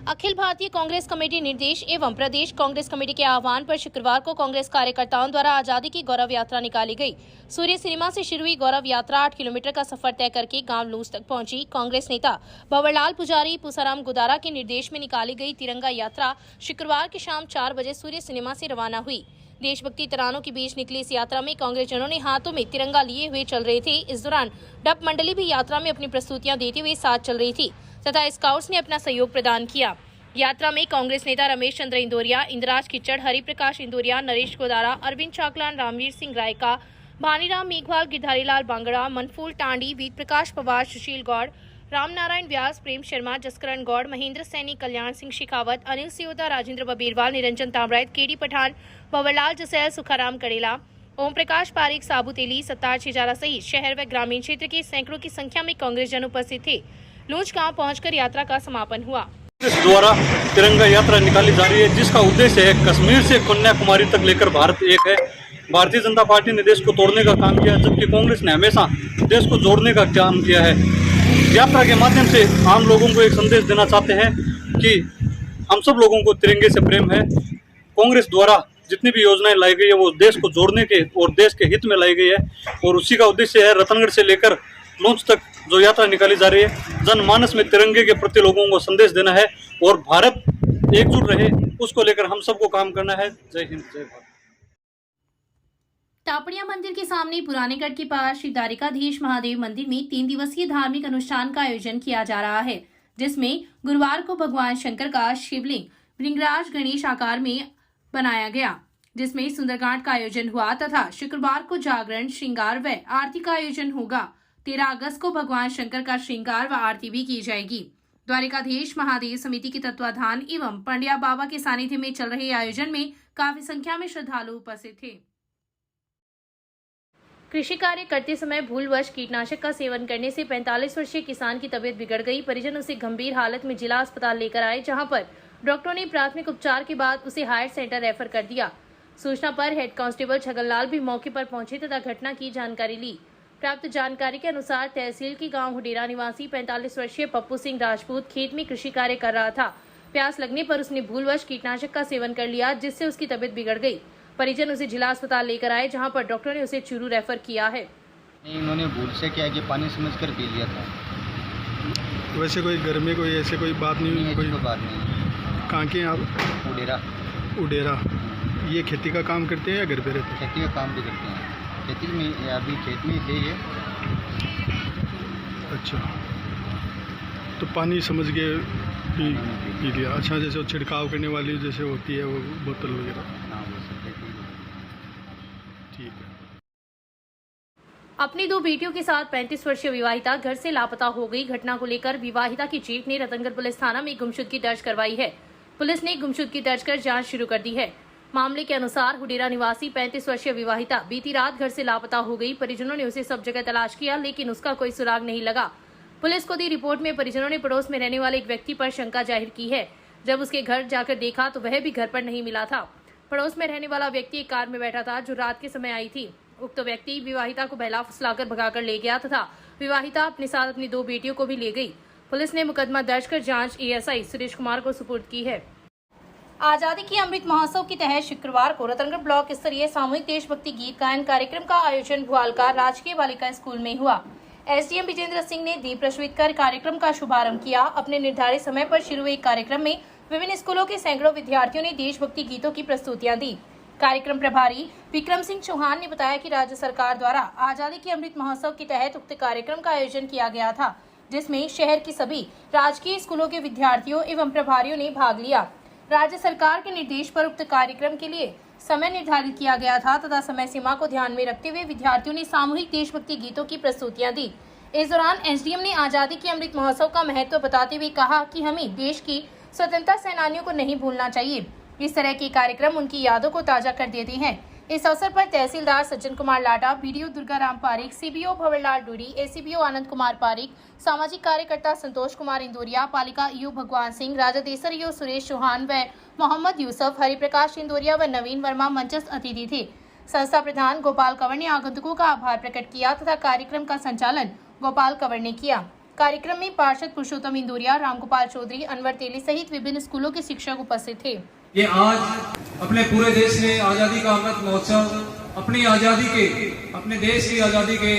Akhil Bharatiya Congress committee निर्देश एवं प्रदेश Congress committee के आह्वान पर शुक्रवार को कांग्रेस कार्यकर्ताओं द्वारा आजादी की गौरव यात्रा निकाली गई। सूर्य सिनेमा से शुरू हुई गौरव यात्रा 8 किलोमीटर का सफर तय करके गांव लूज तक पहुंची। कांग्रेस नेता भंवरलाल पुजारी पूसाराम गुदारा के निर्देश में निकाली गई तिरंगा यात्रा शुक्रवार की शाम 4 बजे सूर्य सिनेमा से रवाना हुई। देशभक्ति तरानों के बीच निकली इस यात्रा में कांग्रेसजनों ने हाथों में तिरंगा लिए हुए चल रहे थे। इस दौरान डप मंडली भी यात्रा में अपनी प्रस्तुतियां देते हुए साथ चल रही थी तथा स्काउट्स ने अपना सहयोग प्रदान किया। यात्रा में कांग्रेस नेता रमेश चंद्र इंदौरिया, इंद्राज किच्चड़, हरिप्रकाश इंदौरिया, नरेश गोदारा, अरविंद चाकलान, रामवीर सिंह रायका, भानीराम मेघवाल, गिरधारीलाल बांगड़ा, मनफूल टांडी, वीर प्रकाश पवार, सुशील गौड़, रामनारायण व्यास, प्रेम शर्मा, जसकरण गौड़, महेंद्र सैनी, कल्याण सिंह शेखावत, अनिल सियोदा, राजेंद्र बबीरवाल, निरंजन तामरायत, केडी पठान, भंवरलाल जसैल, सुखाराम कड़ेला, ओम प्रकाश पारिक, साबू तेली, सत्तार छिजारा सहित शहर व ग्रामीण क्षेत्र के सैकड़ों की संख्या में कांग्रेस जन उपस्थित थे। लूंज गांव पहुंचकर यात्रा का समापन हुआ। कांग्रेस द्वारा तिरंगा यात्रा निकाली जा रही है, जिसका उद्देश्य है कश्मीर से कन्याकुमारी तक लेकर भारत एक है। भारतीय जनता पार्टी ने देश को तोड़ने का काम किया, जबकि कांग्रेस ने हमेशा देश को जोड़ने का काम किया है। यात्रा के माध्यम से आम लोगों को एक संदेश देना चाहते हैं कि हम सब लोगों को तिरंगे से प्रेम है। कांग्रेस द्वारा जितनी भी योजनाएं लाई गई है वो देश को जोड़ने के और देश के हित में लाई गई है, और उसी का उद्देश्य है रतनगढ़ से लेकर लूंज तक जो यात्रा निकाली जा रही है, जनमानस में तिरंगे के प्रति लोगों को संदेश देना है और भारत एकजुट रहे, उसको लेकर हम सबको काम करना है। जय हिंद, जय भारत। तापड़िया मंदिर के सामने पुरानेगढ़ के पास श्री द्वारिकाधीश महादेव मंदिर में 3 दिवसीय धार्मिक अनुष्ठान का आयोजन किया जा रहा है, जिसमें गुरुवार को भगवान शंकर का शिवलिंग भृंगराज गणेश आकार में बनाया गया, जिसमें सुंदरकांड का आयोजन हुआ तथा शुक्रवार को जागरण, श्रृंगार व आरती का आयोजन होगा। 13 अगस्त को भगवान शंकर का श्रृंगार व आरती भी की जाएगी। द्वारिकाधीश महादेव समिति के तत्वाधान एवं पंड्या बाबा के सानिध्य में चल रहे आयोजन में काफी संख्या में श्रद्धालु उपस्थित थे। कृषि कार्य करते समय भूलवश कीटनाशक का सेवन करने से 45 वर्षीय किसान की तबीयत बिगड़ गई। परिजन उसे गंभीर हालत में जिला अस्पताल लेकर आए, जहां पर डॉक्टरों ने प्राथमिक उपचार के बाद उसे हायर सेंटर रेफर कर दिया। सूचना पर हेड कांस्टेबल छगनलाल भी मौके पर पहुंचे तथा घटना की जानकारी ली। प्राप्त जानकारी के अनुसार तहसील के गांव हुडेरा निवासी 45 वर्षीय पप्पू सिंह राजपूत खेत में कृषि कार्य कर रहा था। प्यास लगने पर उसने भूलवश कीटनाशक का सेवन कर लिया, जिससे उसकी तबीयत बिगड़ गई। परिजन उसे जिला अस्पताल लेकर आए, जहां पर डॉक्टरों ने उसे चूरू रेफर किया है। इन्होंने भूल से क्या कि पानी समझकर पी लिया था। वैसे कोई घर में कोई ऐसे कोई बात नहीं, कोई बात नहीं। कहाँ के आप? उडेरा। ये खेती का काम करते हैं या घर पे रहते हैं? खेती का काम भी करते हैं। खेती में अभी खेत में थे ये। अच्छा, तो पानी समझ के पी लिया। अच्छा, जैसे वो छिड़काव करने वाली जैसे होती है वो बोतल वगैरह। हाँ, वो सब ठीक है। अपनी 2 बेटियों के साथ 35 वर्षीय विवाहिता घर से लापता हो गई। घटना को लेकर विवाहिता की जीत ने रतनगढ़ पुलिस थाना में गुमशुदगी दर्ज करवाई है। पुलिस ने गुमशुदगी दर्ज कर जांच शुरू कर दी है। मामले के अनुसार हुडेरा निवासी 35 वर्षीय विवाहिता बीती रात घर से लापता हो गई। परिजनों ने उसे सब जगह तलाश किया, लेकिन उसका कोई सुराग नहीं लगा। पुलिस को दी रिपोर्ट में परिजनों ने पड़ोस में रहने वाले एक व्यक्ति पर शंका जाहिर की है। जब उसके घर जाकर देखा तो वह भी घर पर नहीं मिला था। पड़ोस में रहने वाला व्यक्ति एक कार में बैठा था, जो रात के समय आई थी। उक्त व्यक्ति विवाहिता को बहला फुसलाकर भगाकर ले गया तथा विवाहिता अपने साथ अपनी 2 बेटियों को भी ले गई। पुलिस ने मुकदमा दर्ज कर जांच एएसआई सुरेश कुमार को सुपुर्द की है। आजादी की अमृत महोत्सव के तहत शुक्रवार को रतनगढ़ ब्लॉक स्तरीय सामूहिक देशभक्ति गीत गायन कार्यक्रम का आयोजन भुआल का राजकीय बालिका स्कूल में हुआ। एसडीएम विजेंद्र सिंह ने दीप प्रज्वलित कर कार्यक्रम का शुभारंभ किया। अपने निर्धारित समय पर शुरू हुए कार्यक्रम में विभिन्न स्कूलों के सैकड़ों विद्यार्थियों ने देशभक्ति गीतों की प्रस्तुतियां दी। कार्यक्रम प्रभारी विक्रम सिंह चौहान ने बताया कि राज्य सरकार द्वारा आजादी की अमृत महोत्सव के तहत उक्त कार्यक्रम का आयोजन किया गया था, जिसमें शहर की सभी राजकीय स्कूलों के विद्यार्थियों एवं प्रभारियों ने भाग लिया। राज्य सरकार के निर्देश पर उक्त कार्यक्रम के लिए समय निर्धारित किया गया था तथा समय सीमा को ध्यान में रखते हुए विद्यार्थियों ने सामूहिक देशभक्ति गीतों की प्रस्तुतियां दी। इस दौरान एसडीएम ने आजादी की अमृत महोत्सव का महत्व बताते हुए कहा कि हमें देश की स्वतंत्रता सेनानियों को नहीं भूलना चाहिए। इस तरह के कार्यक्रम उनकी यादों को ताजा कर देते हैं। इस अवसर पर तहसीलदार सज्जन कुमार लाटा, बीडीओ दुर्गाराम पारिक, सीबीओ भंवरलाल डूडी, एसीबीओ आनंद कुमार पारिक, सामाजिक कार्यकर्ता संतोष कुमार इंदौरिया, पालिका ईओ भगवान सिंह, राजादेसर ईओ सुरेश चौहान व मोहम्मद यूसुफ, हरिप्रकाश इंदौरिया व नवीन वर्मा मंचस्थ अतिथि थे। संस्था प्रधान गोपाल कंवर ने आगंतुकों का आभार प्रकट किया तथा कार्यक्रम का संचालन गोपाल कंवर ने किया। कार्यक्रम में पार्षद पुरुषोत्तम इंदौरिया, रामगोपाल चौधरी, अनवर तेली सहित विभिन्न स्कूलों के शिक्षक उपस्थित थे। ये आज अपने पूरे देश में आजादी का अमृत महोत्सव अपने देश की आजादी के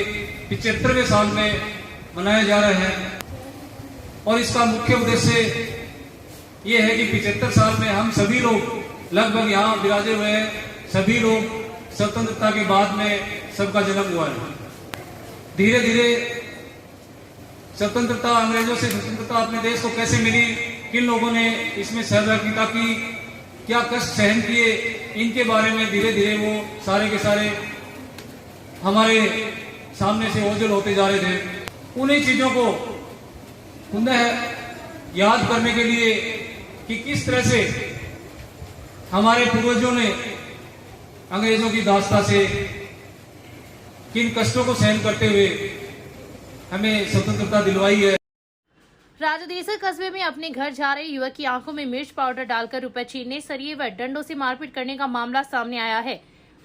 75वें साल में मनाया जा रहा है और इसका मुख्य उद्देश्य ये है कि 75 साल में हम सभी लोग लगभग यहाँ विराजे हुए हैं, सभी लोग स्वतंत्रता के बाद में सबका जन्म हुआ है। धीरे धीरे स्वतंत्रता, अंग्रेजों से स्वतंत्रता अपने देश को कैसे मिली, किन लोगों ने इसमें सहभागिता की, क्या कष्ट सहन किए, इनके बारे में धीरे धीरे वो सारे के सारे हमारे सामने से ओझल होते जा रहे थे। उन्हीं चीजों को पुनः याद करने के लिए कि किस तरह से हमारे पूर्वजों ने अंग्रेजों की दास्ता से किन कष्टों को सहन करते हुए हमें स्वतंत्रता दिलवाई है। राजदेसर कस्बे में अपने घर जा रहे युवक की आंखों में मिर्च पाउडर डालकर रुपए छीनने, सरिये व डंडों से मारपीट करने का मामला सामने आया है।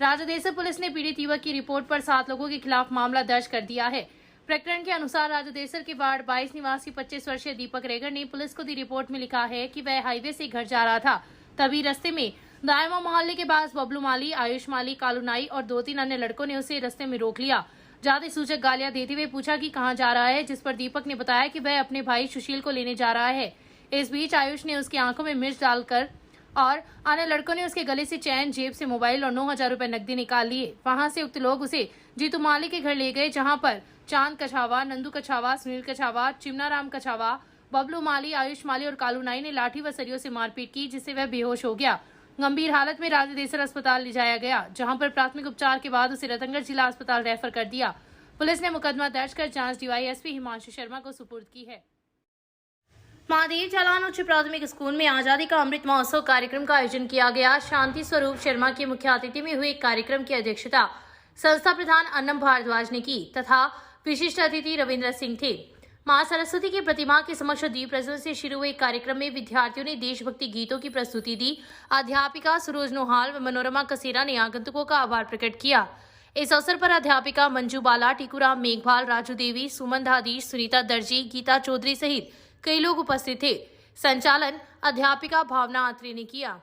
राजदेसर पुलिस ने पीड़ित युवक की रिपोर्ट पर 7 लोगों के खिलाफ मामला दर्ज कर दिया है। प्रकरण के अनुसार राजदेसर के वार्ड 22 निवासी 25 वर्षीय दीपक रेगर ने पुलिस को दी रिपोर्ट में लिखा है कि वह हाईवे से घर जा रहा था। तभी रास्ते में दायमा मोहल्ले के पास बबलू माली, आयुष माली, कालू नाई और 2-3 अन्य लड़कों ने उसे रास्ते में रोक लिया। जाति सूचक गालियां देते हुए पूछा कि कहां जा रहा है, जिस पर दीपक ने बताया कि वह अपने भाई सुशील को लेने जा रहा है। इस बीच आयुष ने उसकी आंखों में मिर्च डालकर और अन्य लड़कों ने उसके गले से चैन, जेब से मोबाइल और 9,000 रुपए नकदी निकाल लिए। वहां से उक्त लोग उसे जीतू माली के घर ले गए, जहां पर चांद कछावा, नंदू कछावा, सुनील कछावा, चिमनाराम कछावा, बबलू माली, आयुष माली और कालू नाई ने लाठी व सरियों से मारपीट की, जिससे वह बेहोश हो गया। गंभीर हालत में राजदेसर अस्पताल ले जाया गया, जहां पर प्राथमिक उपचार के बाद उसे रतनगढ़ जिला अस्पताल रेफर कर दिया। पुलिस ने मुकदमा दर्ज कर जांच डीवाईएसपी हिमांशु शर्मा को सुपुर्द की है। महादेव जालान उच्च प्राथमिक स्कूल में आजादी का अमृत महोत्सव कार्यक्रम का आयोजन किया गया। शांति स्वरूप शर्मा के मुख्य अतिथि में हुए कार्यक्रम की अध्यक्षता संस्था प्रधान अन्नम भारद्वाज ने की तथा विशिष्ट अतिथि रविंद्र सिंह थे। मां सरस्वती की प्रतिमा के समक्ष दीप प्रज्वलन से शुरू हुए कार्यक्रम में विद्यार्थियों ने देशभक्ति गीतों की प्रस्तुति दी। अध्यापिका सरोज नोहाल व मनोरमा कसेरा ने आगंतुकों का आभार प्रकट किया। इस अवसर पर अध्यापिका मंजू बाला, टीकूराम मेघवाल, राजू देवी, सुमन धादीश, सुनीता दर्जी, गीता चौधरी सहित कई लोग उपस्थित थे। संचालन अध्यापिका भावना आत्रे ने किया।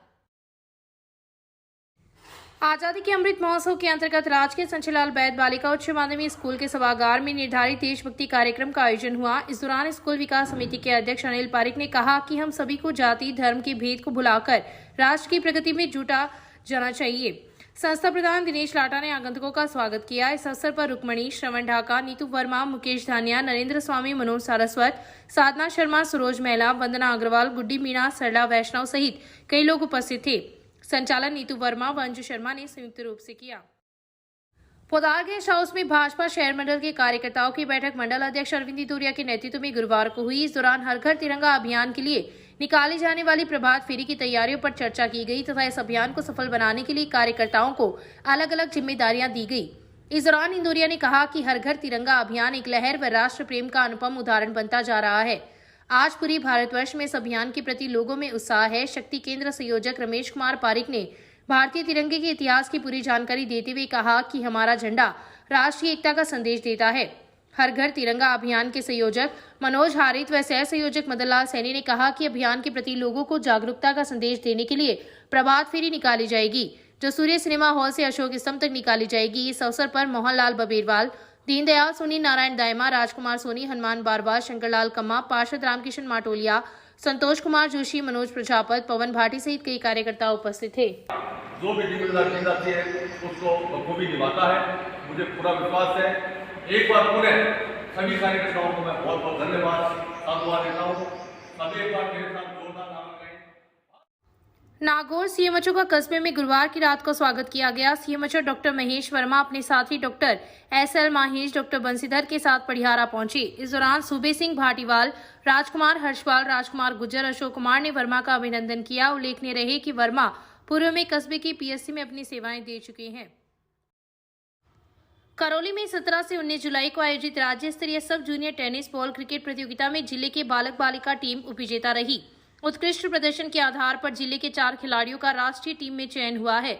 आजादी के अमृत महोत्सव के अंतर्गत राजकीय संचलाल बैद बालिका उच्च माध्यमिक स्कूल के सभागार में निर्धारित देशभक्ति कार्यक्रम का आयोजन हुआ। इस दौरान स्कूल विकास समिति के अध्यक्ष अनिल पारिक ने कहा कि हम सभी को जाति धर्म के भेद को भुलाकर राष्ट्र की प्रगति में जुटा जाना चाहिए। संस्था प्रधान दिनेश लाटा ने आगंतुकों का स्वागत किया। इस अवसर पर रुक्मणी, श्रवण ढाका, नीतू वर्मा, मुकेश धानिया, नरेंद्र स्वामी, मनोज सारस्वत, साधना शर्मा, सरोज महिला, वंदना अग्रवाल, गुड्डी मीणा, सरला वैष्णव सहित कई लोग उपस्थित थे। संचालन नीतू वर्मा व अंजू शर्मा ने संयुक्त रूप से किया। पोदार गेस्ट हाउस में भाजपा शहर मंडल के कार्यकर्ताओं की बैठक मंडल अध्यक्ष अरविंद इंदौरिया के नेतृत्व में गुरुवार को हुई। इस दौरान हर घर तिरंगा अभियान के लिए निकाली जाने वाली प्रभात फेरी की तैयारियों पर चर्चा की गई तथा इस अभियान को सफल बनाने के लिए कार्यकर्ताओं को अलग अलग जिम्मेदारियां दी गई। इस दौरान इंदौरिया ने कहा कि हर घर तिरंगा अभियान एक लहर व राष्ट्र प्रेम का अनुपम उदाहरण बनता जा रहा है। आज पूरी भारतवर्ष में इस अभियान के प्रति लोगों में उत्साह है। शक्ति केंद्र संयोजक रमेश कुमार पारिक ने भारतीय तिरंगे के इतिहास की पूरी जानकारी देते हुए कहा कि हमारा झंडा राष्ट्रीय एकता का संदेश देता है। हर घर तिरंगा अभियान के संयोजक मनोज हारित व सह संयोजक मदन लाल सैनी ने कहा कि अभियान के प्रति लोगों को जागरूकता का संदेश देने के लिए प्रभात फेरी निकाली जाएगी, जो सूर्य सिनेमा हॉल से अशोक स्तंभ तक निकाली जाएगी। इस अवसर पर मोहनलाल बबेरवाल, दीनदयाल सोनी, नारायण दायमा, राजकुमार सोनी, हनुमान बारवाल, शंकरलाल कम्मा, पार्षद रामकिशन माटोलिया, संतोष कुमार जोशी, मनोज प्रजापत, पवन भाटी सहित कई कार्यकर्ता उपस्थित थे। जो भी जिम्मेदारी दी जाती है उसको बखूबी निभाता है, मुझे पूरा विश्वास है। एक बार पूरे सभी कार्यकर्ताओं को मैं बहुत बहुत धन्यवाद साधुवाद देता हूँ। सभी एक बार मेरे साथ जोरदार नाम लगाएं। नागौर सीएमएचओ का कस्बे में गुरुवार की रात को स्वागत किया गया। सीएमएचओ डॉक्टर महेश वर्मा अपने साथी doctor S L Mahesh, doctor Bansidhar के साथ पढ़ियारा पहुंचे। इस दौरान सूबे सिंह भाटीवाल, राजकुमार हर्षपाल, राजकुमार गुज्जर, अशोक कुमार ने वर्मा का अभिनंदन किया। उल्लेखनीय रहे कि वर्मा पूर्व में कस्बे की पीएससी में अपनी सेवाएं दे चुके हैं। करौली में 17 से 19 जुलाई को आयोजित राज्य स्तरीय सब जूनियर टेनिस बॉल क्रिकेट प्रतियोगिता में जिले के बालक बालिका टीम उपविजेता रही। उत्कृष्ट प्रदर्शन के आधार पर जिले के 4 खिलाड़ियों का राष्ट्रीय टीम में चयन हुआ है।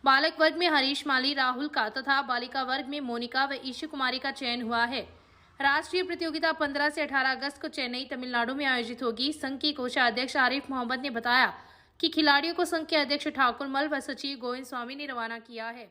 बालक वर्ग में हरीश माली, राहुल का तथा बालिका वर्ग में मोनिका व ईशु कुमारी का चयन हुआ है। राष्ट्रीय प्रतियोगिता 15 से 18 अगस्त को चेन्नई, तमिलनाडु में आयोजित होगी। संघ के कोषाध्यक्ष आरिफ मोहम्मद ने बताया कि खिलाड़ियों को संघ के अध्यक्ष ठाकुर मल व सचिव गोविंद स्वामी ने रवाना किया है।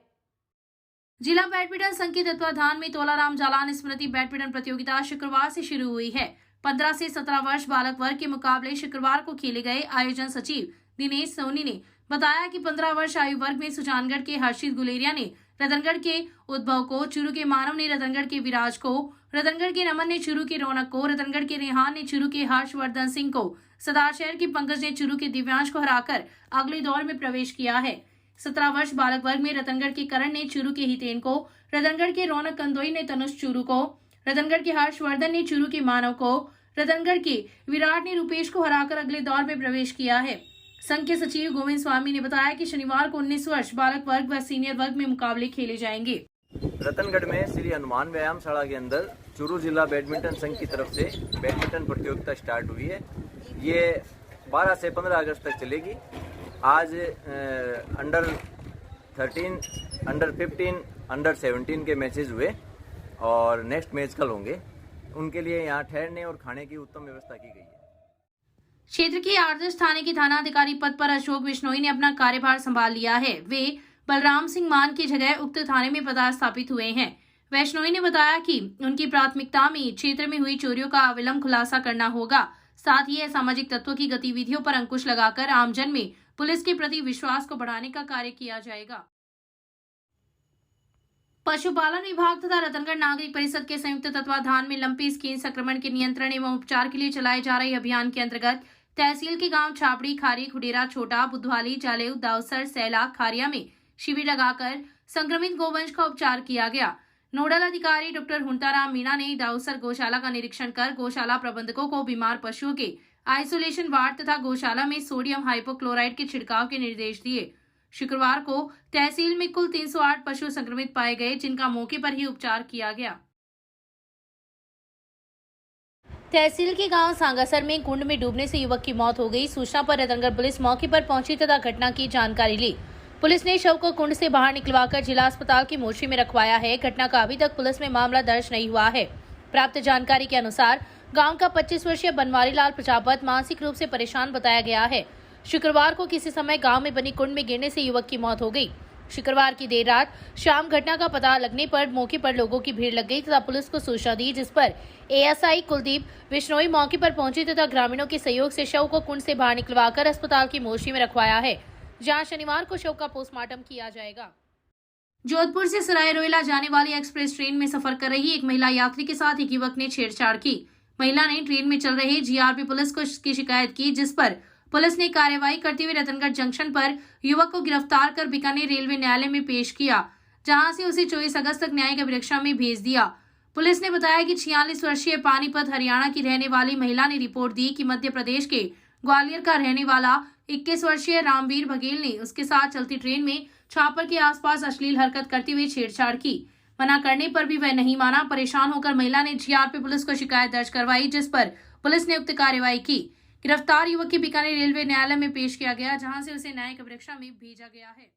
जिला बैडमिंटन संघ के तत्वाधान में तोलाराम जालान स्मृति बैडमिंटन प्रतियोगिता शुक्रवार से शुरू हुई है। 15 से 17 वर्ष बालक वर्ग के मुकाबले शुक्रवार को खेले गए। आयोजन सचिव दिनेश सोनी ने बताया कि 15 वर्ष आयु वर्ग में सुजानगढ़ के हर्षित गुलेरिया ने, रतनगढ़ के उद्भव को, चूरू के मानव ने रतनगढ़ के विराज को, रतनगढ़ के नमन ने चूरू के रौनक को, रतनगढ़ के रेहान ने चूरू के हर्षवर्धन सिंह को, सदार शहर के पंकज ने चूरू के दिव्यांश को हराकर अगले दौर में प्रवेश किया है। 17 वर्ष बालक वर्ग में रतनगढ़ के करण ने चूरू के हितेन को, रतनगढ़ के रौनक कंदोई ने तनुष चूरू को, रतनगढ़ के हर्षवर्धन ने चूरू के मानव को, रतनगढ़ के विराट ने रूपेश को हराकर अगले दौर में प्रवेश किया है। संघ के सचिव गोविंद स्वामी ने बताया कि शनिवार को 19 वर्ष बालक वर्ग व सीनियर वर्ग में मुकाबले खेले जाएंगे। रतनगढ़ में श्री हनुमान व्यायामशाला के अंदर चूरू जिला बैडमिंटन संघ की तरफ से बैडमिंटन प्रतियोगिता स्टार्ट हुई है। ये 12 से 15 अगस्त तक चलेगी। आज अंडर 13, अंडर 15, अंडर 17 के मैचेस हुए और नेक्स्ट मैच कल होंगे। उनके लिए यहाँ ठहरने और खाने की उत्तम व्यवस्था की गई है। क्षेत्र के आदर्श थाने के थानाधिकारी पद पर अशोक बिश्नोई ने अपना कार्यभार संभाल लिया है। वे बलराम सिंह मान की जगह उक्त थाने में पदस्थापित हुए हैं। वैष्णोई ने बताया कि उनकी प्राथमिकता में क्षेत्र में हुई चोरियों का अविलंब खुलासा करना होगा। साथ ही असामाजिक तत्वों की गतिविधियों पर अंकुश लगाकर आमजन में पुलिस के प्रति विश्वास को बढ़ाने का कार्य किया जाएगा। पशुपालन विभाग तथा रतनगढ़ नागरिक परिषद के संयुक्त तत्वाधान में लंपी स्किन संक्रमण के नियंत्रण एवं उपचार के लिए चलाए जा रहे अभियान के अंतर्गत तहसील के गांव छापड़ी, खारी, खुडेरा, छोटा, बुधवाली, जालेव, दाउसर, सैला, खारिया में शिविर लगाकर संक्रमित गोवंश का उपचार किया गया। नोडल अधिकारी डॉक्टर हुंटाराम मीणा ने दाउसर गौशाला का निरीक्षण कर गौशाला प्रबंधकों को बीमार पशुओं के आइसोलेशन वार्ड तथा गौशाला में सोडियम हाइपोक्लोराइड के छिड़काव के निर्देश दिए। शुक्रवार को तहसील में कुल 308 पशु संक्रमित पाए गए, जिनका मौके पर ही उपचार किया गया। तहसील के गांव सांगासर में कुंड में डूबने से युवक की मौत हो गई। सूचना पर रतनगढ़ पुलिस मौके पर पहुंची तथा घटना की जानकारी ली। पुलिस ने शव को कुंड से बाहर निकलवाकर जिला अस्पताल की मोर्चरी में रखवाया है। घटना का अभी तक पुलिस में मामला दर्ज नहीं हुआ है। प्राप्त जानकारी के अनुसार गांव का 25 वर्षीय बनवारी लाल प्रजापत मानसिक रूप से परेशान बताया गया है। शुक्रवार को किसी समय गांव में बनी कुंड में गिरने से युवक की मौत हो गई। शुक्रवार की देर रात शाम घटना का पता लगने पर मौके पर लोगों की भीड़ लग गई तथा पुलिस को सूचना दी, जिस पर एएसआई कुलदीप बिश्नोई मौके पर पहुंचे तथा ग्रामीणों के सहयोग से शव को कुंड से बाहर निकलवाकर अस्पताल की मोर्चरी में रखवाया है, जहां शनिवार को शव का पोस्टमार्टम किया जाएगा। जोधपुर से सराय रोहिला जाने वाली एक्सप्रेस ट्रेन में सफर कर रही एक महिला यात्री के साथ एक युवक ने छेड़छाड़ की। महिला ने ट्रेन में चल रहे जीआरपी पुलिस को की शिकायत की, जिस पर पुलिस ने कार्रवाई करते हुए रतनगढ़ जंक्शन पर युवक को गिरफ्तार कर बीकानेर रेलवे न्यायालय में पेश किया, जहां से उसे 24 अगस्त तक न्यायिक अभिरक्षा में भेज दिया। पुलिस ने बताया कि 46 वर्षीय पानीपत हरियाणा की रहने वाली महिला ने रिपोर्ट दी कि मध्य प्रदेश के ग्वालियर का रहने वाला 21 वर्षीय रामवीर बघेल ने उसके साथ चलती ट्रेन में छापर के आसपास अश्लील हरकत करते हुए छेड़छाड़ की। मना करने पर भी वह नहीं माना। परेशान होकर महिला ने जीआरपी पुलिस को शिकायत दर्ज करवाई, जिस पर पुलिस ने उक्त कार्रवाई की। गिरफ्तार युवक की बीकानेर रेलवे न्यायालय में पेश किया गया, जहां से उसे न्यायिक अभिरक्षा में भेजा गया है।